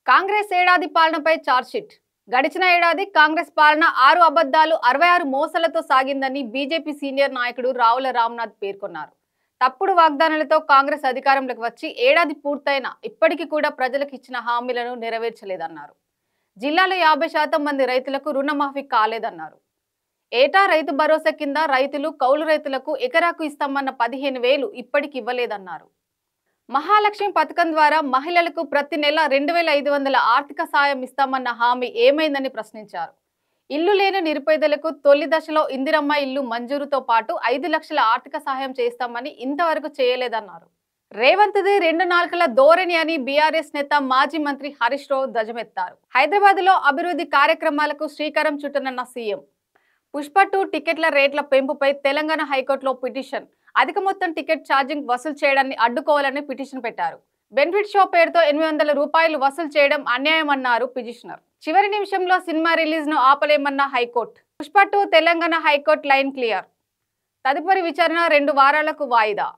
కాంగ్రెస్ ఏడాది పాలనపై చార్జ్షీట్. గడిచిన ఏడాది కాంగ్రెస్ పాలన 6 అబద్ధాలు 66 మోసాలతో సాగిందని బీజేపీ సీనియర్ నాయకుడు రావుల రామ్నాథ్ పేర్కొన్నారు. తప్పుడు వాగ్దానాలతో కాంగ్రెస్ అధికారంలోకి వచ్చి ఏడాది పూర్తయినా ఇప్పటికీ కూడా ప్రజలకు ఇచ్చిన హామీలను నెరవేర్చలేదన్నారు. జిల్లాలో 50% మంది రైతులకు రుణమాఫీ కాలేదన్నారు. ఏటా రైతు భరోసా కింద రైతులు, కౌలు రైతులకు ఎకరాకు ఇస్తామన్న 15,000 ఇప్పటికి ఇవ్వలేదన్నారు. మహాలక్ష్మి పథకం ద్వారా మహిళలకు ప్రతి నెల 2,500 ఆర్థిక సాయం ఇస్తామన్న హామీ ఏమైందని ప్రశ్నించారు. ఇల్లు లేని నిరుపేదలకు తొలి దశలో ఇందిరమ్మ ఇల్లు మంజూరుతో పాటు 5 లక్షల ఆర్థిక సహాయం చేస్తామని ఇంతవరకు చేయలేదన్నారు. రేవంత్ది 2 నాలుకల ధోరణి అని బీఆర్ఎస్ నేత మాజీ మంత్రి హరీష్ రావు ధ్వజమెత్తారు. హైదరాబాద్ లో అభివృద్ధి కార్యక్రమాలకు శ్రీకారం చుట్టనున్న సీఎం. పుష్ప 2 టికెట్ల రేట్ల పెంపుపై తెలంగాణ హైకోర్టులో పిటిషన్. అధిక మొత్తం టికెట్ ఛార్జింగ్ వసూలు చేయడాన్ని అడ్డుకోవాలని పిటిషన్ పెట్టారు. బెనిఫిట్ షో పేరుతో 800 రూపాయలు వసూలు చేయడం అన్యాయమన్నారు పిటిషనర్. చివరి నిమిషంలో సినిమా రిలీజ్ ను ఆపలేమన్న high court. Pushpa 2 Telangana high court line clear. తదుపరి విచారణ 2 వారాలకు వాయిదా.